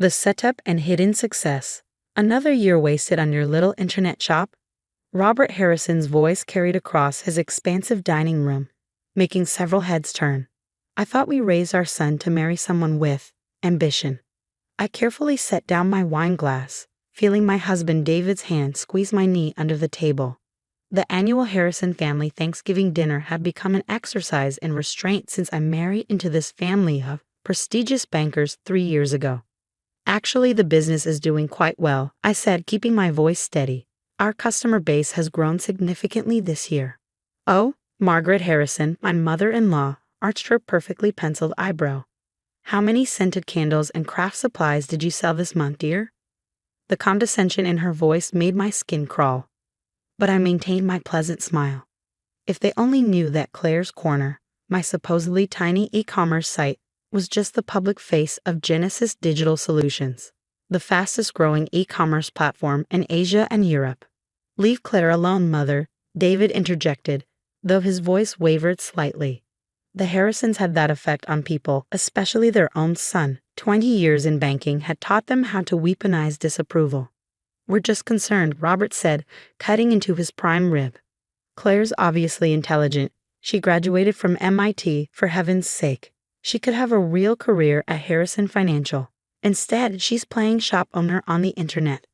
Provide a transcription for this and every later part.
The setup and hidden success. Another year wasted on your little internet shop? Robert Harrison's voice carried across his expansive dining room, making several heads turn. I thought we raised our son to marry someone with ambition. I carefully set down my wine glass, feeling my husband David's hand squeeze my knee under the table. The annual Harrison family Thanksgiving dinner had become an exercise in restraint since I married into this family of prestigious bankers 3 years ago. Actually, the business is doing quite well, I said, keeping my voice steady. Our customer base has grown significantly this year. Oh, Margaret Harrison, my mother-in-law, arched her perfectly penciled eyebrow. How many scented candles and craft supplies did you sell this month, dear? The condescension in her voice made my skin crawl. But I maintained my pleasant smile. If they only knew that Claire's Corner, my supposedly tiny e-commerce site, was just the public face of Genesis Digital Solutions, the fastest-growing e-commerce platform in Asia and Europe. Leave Claire alone, Mother, David interjected, though his voice wavered slightly. The Harrisons had that effect on people, especially their own son. 20 years in banking had taught them how to weaponize disapproval. We're just concerned, Robert said, cutting into his prime rib. Claire's obviously intelligent. She graduated from MIT, for heaven's sake. She could have a real career at Harrison Financial. Instead, she's playing shop owner on the internet.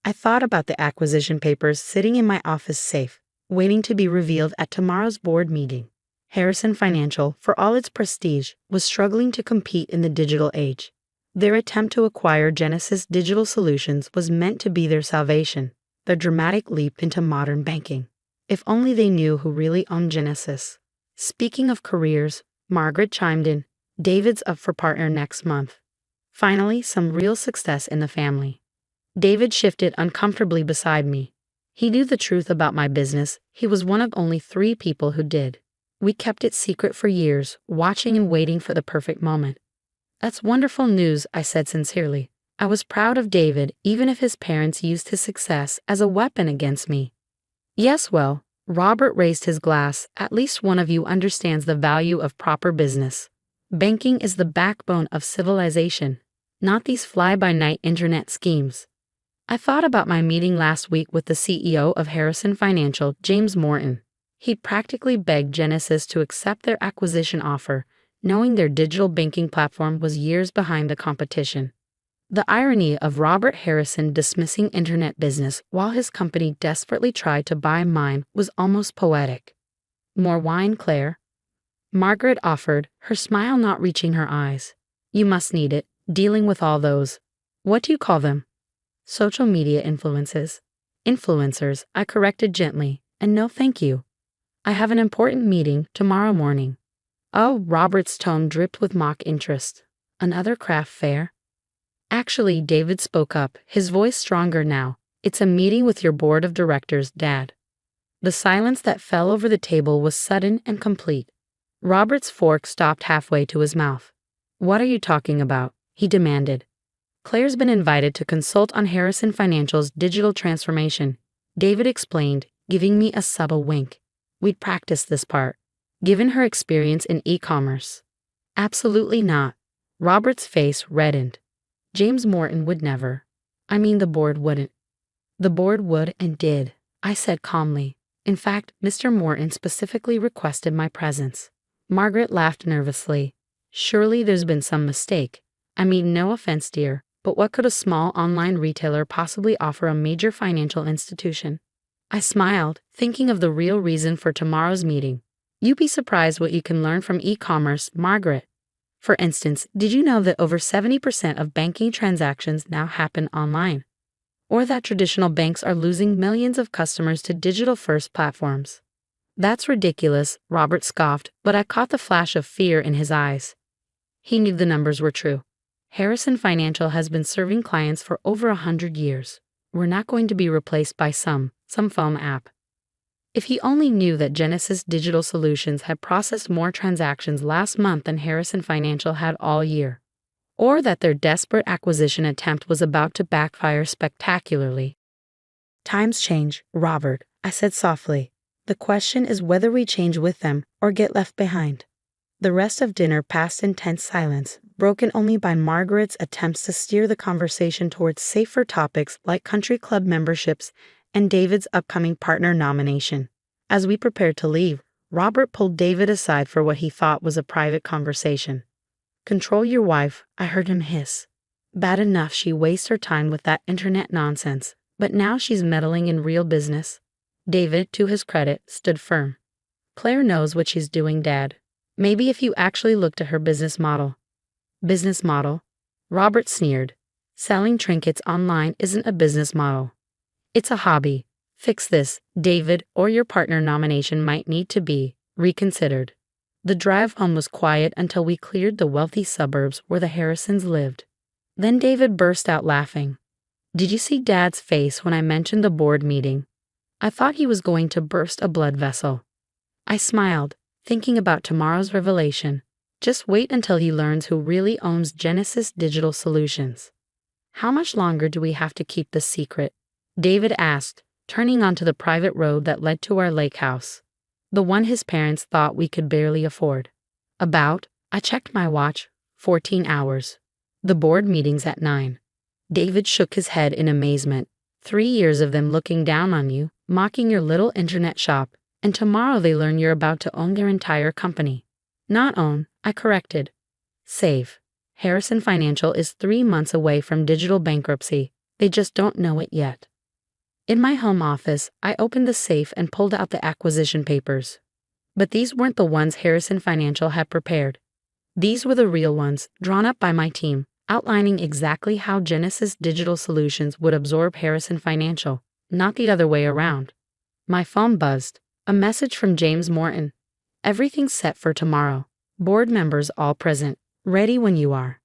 I thought about the acquisition papers sitting in my office safe, waiting to be revealed at tomorrow's board meeting. Harrison Financial, for all its prestige, was struggling to compete in the digital age. Their attempt to acquire Genesis Digital Solutions was meant to be their salvation, their dramatic leap into modern banking. If only they knew who really owned Genesis. Speaking of careers, Margaret chimed in, David's up for partner next month. Finally, some real success in the family. David shifted uncomfortably beside me. He knew the truth about my business. He was one of only 3 people who did. We kept it secret for years, watching and waiting for the perfect moment. That's wonderful news, I said sincerely. I was proud of David, even if his parents used his success as a weapon against me. Yes, well, Robert raised his glass. At least one of you understands the value of proper business. Banking is the backbone of civilization, not these fly-by-night internet schemes. I thought about my meeting last week with the CEO of Harrison Financial, James Morton. He'd practically begged Genesis to accept their acquisition offer, knowing their digital banking platform was years behind the competition. The irony of Robert Harrison dismissing internet business while his company desperately tried to buy mine was almost poetic. More wine, Claire? Margaret offered, her smile not reaching her eyes. You must need it, dealing with all those, what do you call them? Social media influences. Influencers, I corrected gently, and no thank you. I have an important meeting tomorrow morning. Oh, Robert's tone dripped with mock interest. Another craft fair? Actually, David spoke up, his voice stronger now. It's a meeting with your board of directors, Dad. The silence that fell over the table was sudden and complete. Robert's fork stopped halfway to his mouth. What are you talking about? He demanded. Claire's been invited to consult on Harrison Financial's digital transformation, David explained, giving me a subtle wink. We'd practiced this part. Given her experience in e-commerce. Absolutely not. Robert's face reddened. James Morton would never. I mean, the board wouldn't. The board would and did, I said calmly. In fact, Mr. Morton specifically requested my presence. Margaret laughed nervously. Surely there's been some mistake. I mean, no offense, dear, but what could a small online retailer possibly offer a major financial institution? I smiled, thinking of the real reason for tomorrow's meeting. You'd be surprised what you can learn from e-commerce, Margaret. For instance, did you know that over 70% of banking transactions now happen online? Or that traditional banks are losing millions of customers to digital-first platforms? That's ridiculous, Robert scoffed, but I caught the flash of fear in his eyes. He knew the numbers were true. Harrison Financial has been serving clients for over 100 years. We're not going to be replaced by some phone app. If he only knew that Genesis Digital Solutions had processed more transactions last month than Harrison Financial had all year, or that their desperate acquisition attempt was about to backfire spectacularly. Times change, Robert, I said softly. The question is whether we change with them or get left behind. The rest of dinner passed in tense silence, broken only by Margaret's attempts to steer the conversation towards safer topics like country club memberships and David's upcoming partner nomination. As we prepared to leave, Robert pulled David aside for what he thought was a private conversation. "Control your wife," I heard him hiss. "Bad enough she wastes her time with that internet nonsense, but now she's meddling in real business." David, to his credit, stood firm. "Claire knows what she's doing, Dad. Maybe if you actually looked at her business model." "Business model?" Robert sneered. "Selling trinkets online isn't a business model. It's a hobby. Fix this, David, or your partner nomination might need to be reconsidered." The drive home was quiet until we cleared the wealthy suburbs where the Harrisons lived. Then David burst out laughing. "Did you see Dad's face when I mentioned the board meeting? I thought he was going to burst a blood vessel." I smiled, thinking about tomorrow's revelation. Just wait until he learns who really owns Genesis Digital Solutions. "How much longer do we have to keep this secret?" David asked, turning onto the private road that led to our lake house, the one his parents thought we could barely afford. I checked my watch, 14 hours. The board meeting's at 9. David shook his head in amazement. 3 years of them looking down on you, mocking your little internet shop, and tomorrow they learn you're about to own their entire company. Not own, I corrected. Save. Harrison Financial is 3 months away from digital bankruptcy. They just don't know it yet. In my home office, I opened the safe and pulled out the acquisition papers. But these weren't the ones Harrison Financial had prepared. These were the real ones, drawn up by my team, outlining exactly how Genesis Digital Solutions would absorb Harrison Financial, not the other way around. My phone buzzed. A message from James Morton. "Everything's set for tomorrow. Board members all present. Ready when you are."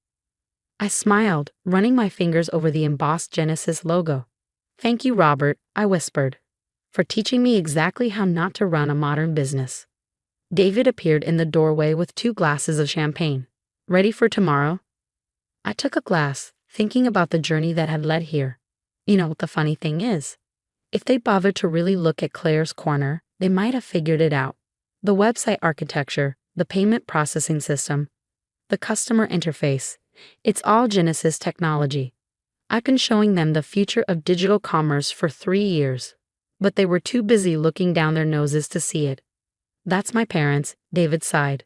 I smiled, running my fingers over the embossed Genesis logo. "Thank you, Robert," I whispered, "for teaching me exactly how not to run a modern business." David appeared in the doorway with 2 glasses of champagne. "Ready for tomorrow?" I took a glass, thinking about the journey that had led here. You know what the funny thing is? If they bothered to really look at Claire's corner, they might have figured it out. The website architecture, the payment processing system, the customer interface, it's all Genesis technology. I've been showing them the future of digital commerce for 3 years, but they were too busy looking down their noses to see it. That's my parents, David sighed.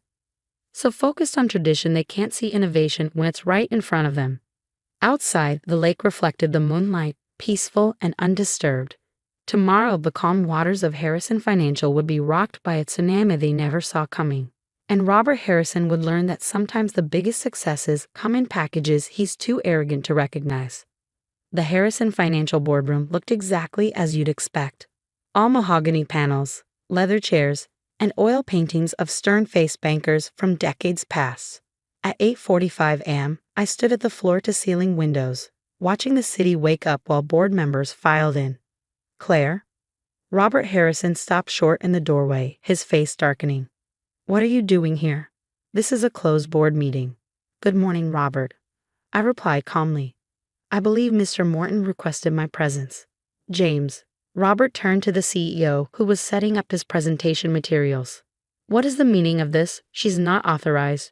So focused on tradition they can't see innovation when it's right in front of them. Outside, the lake reflected the moonlight, peaceful and undisturbed. Tomorrow, the calm waters of Harrison Financial would be rocked by a tsunami they never saw coming. And Robert Harrison would learn that sometimes the biggest successes come in packages he's too arrogant to recognize. The Harrison Financial boardroom looked exactly as you'd expect. All mahogany panels, leather chairs, and oil paintings of stern-faced bankers from decades past. At 8:45 a.m., I stood at the floor-to-ceiling windows, watching the city wake up while board members filed in. "Claire?" Robert Harrison stopped short in the doorway, his face darkening. "What are you doing here? This is a closed board meeting." "Good morning, Robert," I replied calmly. "I believe Mr. Morton requested my presence." "James." Robert turned to the CEO, who was setting up his presentation materials. "What is the meaning of this? She's not authorized."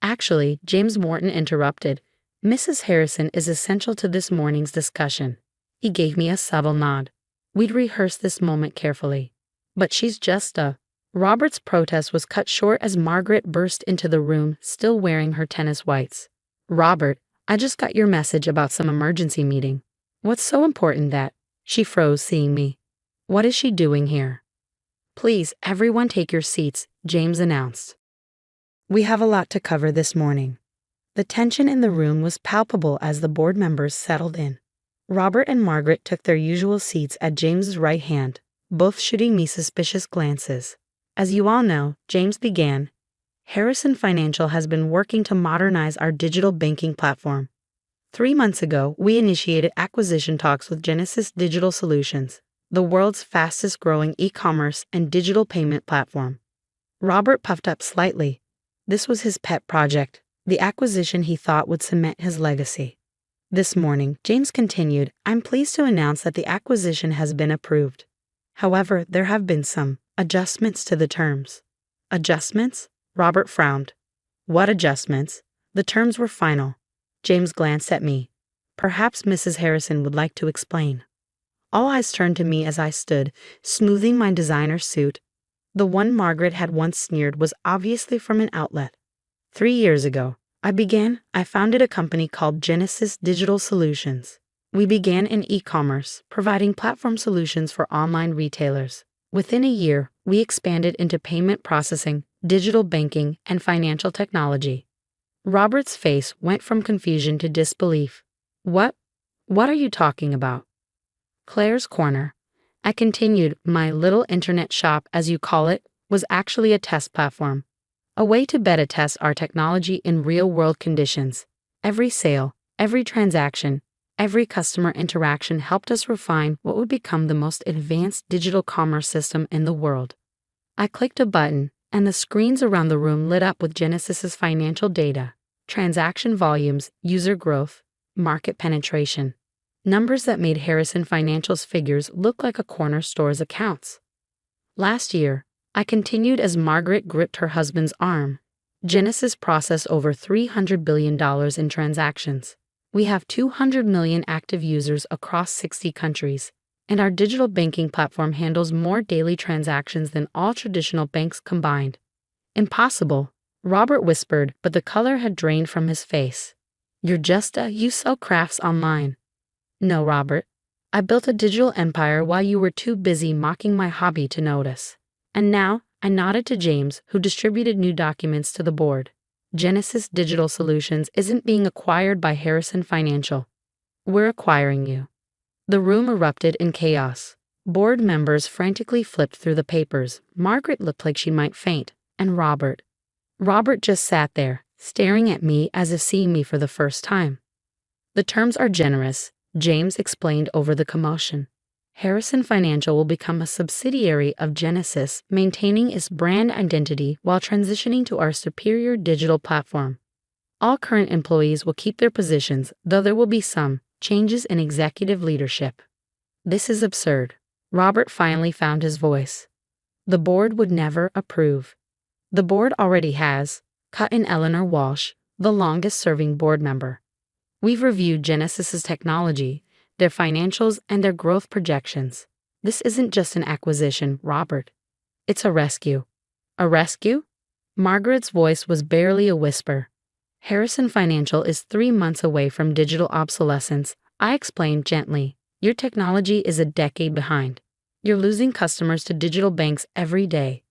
Actually, James Morton interrupted. "Mrs. Harrison is essential to this morning's discussion." He gave me a subtle nod. We'd rehearsed this moment carefully. "But she's just a..." Robert's protest was cut short as Margaret burst into the room, still wearing her tennis whites. "Robert, I just got your message about some emergency meeting." "What's so important that..." She froze, seeing me. "What is she doing here?" "Please, everyone take your seats," James announced. "We have a lot to cover this morning." The tension in the room was palpable as the board members settled in. Robert and Margaret took their usual seats at James's right hand, both shooting me suspicious glances. "As you all know," James began, "Harrison Financial has been working to modernize our digital banking platform. 3 months ago, we initiated acquisition talks with Genesis Digital Solutions, the world's fastest-growing e-commerce and digital payment platform." Robert puffed up slightly. This was his pet project, the acquisition he thought would cement his legacy. "This morning," James continued, "I'm pleased to announce that the acquisition has been approved. However, there have been some adjustments to the terms." "Adjustments?" Robert frowned. "What adjustments?" The terms were final. James glanced at me. Perhaps Mrs. Harrison would like to explain. All eyes turned to me as I stood, smoothing my designer suit. The one Margaret had once sneered was obviously from an outlet. 3 years ago, I founded a company called Genesis Digital Solutions. We began in e-commerce, providing platform solutions for online retailers. Within a year, we expanded into payment processing, digital banking, and financial technology. Robert's face went from confusion to disbelief. What? What are you talking about? Claire's Corner. I continued, my little internet shop, as you call it, was actually a test platform. A way to beta test our technology in real-world conditions. Every sale, every transaction, every customer interaction helped us refine what would become the most advanced digital commerce system in the world. I clicked a button, and the screens around the room lit up with Genesis's financial data, transaction volumes, user growth, market penetration. Numbers that made Harrison Financial's figures look like a corner store's accounts. Last year, I continued as Margaret gripped her husband's arm. Genesis processed over $300 billion in transactions. We have 200 million active users across 60 countries, and our digital banking platform handles more daily transactions than all traditional banks combined. Impossible, Robert whispered, but the color had drained from his face. You sell crafts online. No, Robert. I built a digital empire while you were too busy mocking my hobby to notice. And now, I nodded to James, who distributed new documents to the board. Genesis Digital Solutions isn't being acquired by Harrison Financial. We're acquiring you. The room erupted in chaos. Board members frantically flipped through the papers. Margaret looked like she might faint, and Robert just sat there, staring at me as if seeing me for the first time. The terms are generous, James explained over the commotion. Harrison Financial will become a subsidiary of Genesis, maintaining its brand identity while transitioning to our superior digital platform. All current employees will keep their positions, though there will be some changes in executive leadership. This is absurd. Robert finally found his voice. The board would never approve. The board already has, cut in Eleanor Walsh, the longest-serving board member. We've reviewed Genesis's technology, their financials, and their growth projections. This isn't just an acquisition, Robert. It's a rescue. A rescue? Margaret's voice was barely a whisper. Harrison Financial is 3 months away from digital obsolescence, I explained gently. Your technology is a decade behind. You're losing customers to digital banks every day.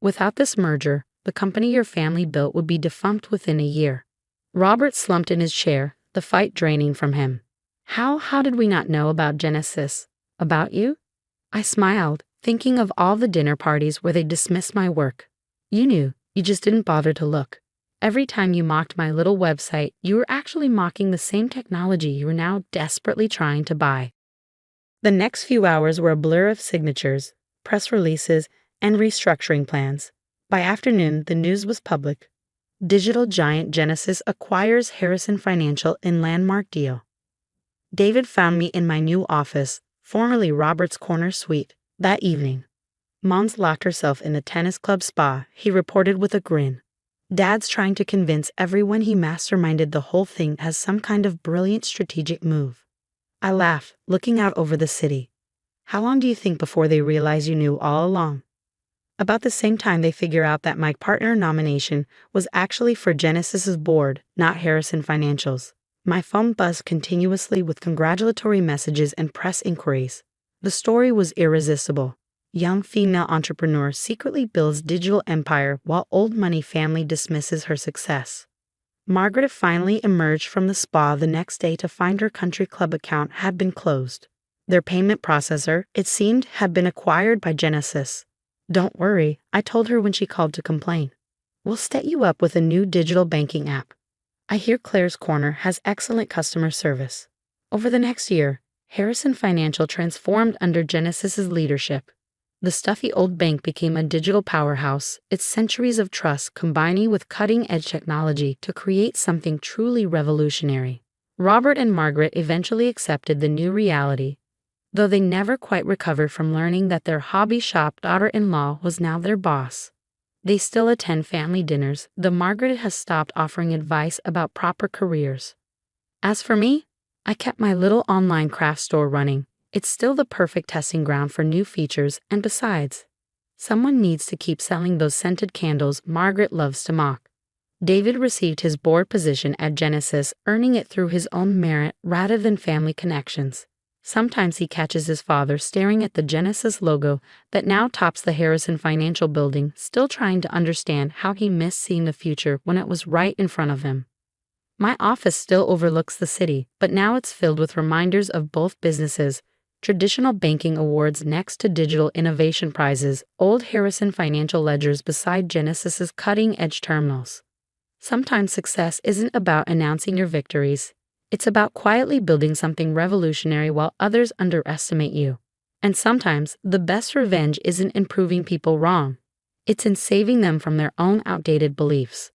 Without this merger, the company your family built would be defunct within a year. Robert slumped in his chair, the fight draining from him. How did we not know about Genesis? About you? I smiled, thinking of all the dinner parties where they dismissed my work. You knew, you just didn't bother to look. Every time you mocked my little website, you were actually mocking the same technology you were now desperately trying to buy. The next few hours were a blur of signatures, press releases, and restructuring plans. By afternoon, the news was public. Digital giant Genesis acquires Harrison Financial in landmark deal. David found me in my new office, formerly Robert's Corner Suite, that evening. Mom's locked herself in the tennis club spa, he reported with a grin. Dad's trying to convince everyone he masterminded the whole thing as some kind of brilliant strategic move. I laughed, looking out over the city. How long do you think before they realize you knew all along? About the same time they figure out that my partner nomination was actually for Genesis's board, not Harrison Financial's. My phone buzzed continuously with congratulatory messages and press inquiries. The story was irresistible. Young female entrepreneur secretly builds digital empire while old money family dismisses her success. Margaret finally emerged from the spa the next day to find her country club account had been closed. Their payment processor, it seemed, had been acquired by Genesis. Don't worry, I told her when she called to complain. We'll set you up with a new digital banking app. I hear Claire's Corner has excellent customer service. Over the next year, Harrison Financial transformed under Genesis's leadership. The stuffy old bank became a digital powerhouse, its centuries of trust combining with cutting-edge technology to create something truly revolutionary. Robert and Margaret eventually accepted the new reality, though they never quite recovered from learning that their hobby shop daughter-in-law was now their boss. They still attend family dinners, though Margaret has stopped offering advice about proper careers. As for me, I kept my little online craft store running. It's still the perfect testing ground for new features, and besides, someone needs to keep selling those scented candles Margaret loves to mock. David received his board position at Genesis, earning it through his own merit rather than family connections. Sometimes he catches his father staring at the Genesis logo that now tops the Harrison Financial Building, still trying to understand how he missed seeing the future when it was right in front of him. My office still overlooks the city, but now it's filled with reminders of both businesses: traditional banking awards next to digital innovation prizes, old Harrison financial ledgers beside Genesis's cutting-edge terminals. Sometimes success isn't about announcing your victories. It's about quietly building something revolutionary while others underestimate you. And sometimes the best revenge isn't in proving people wrong. It's in saving them from their own outdated beliefs.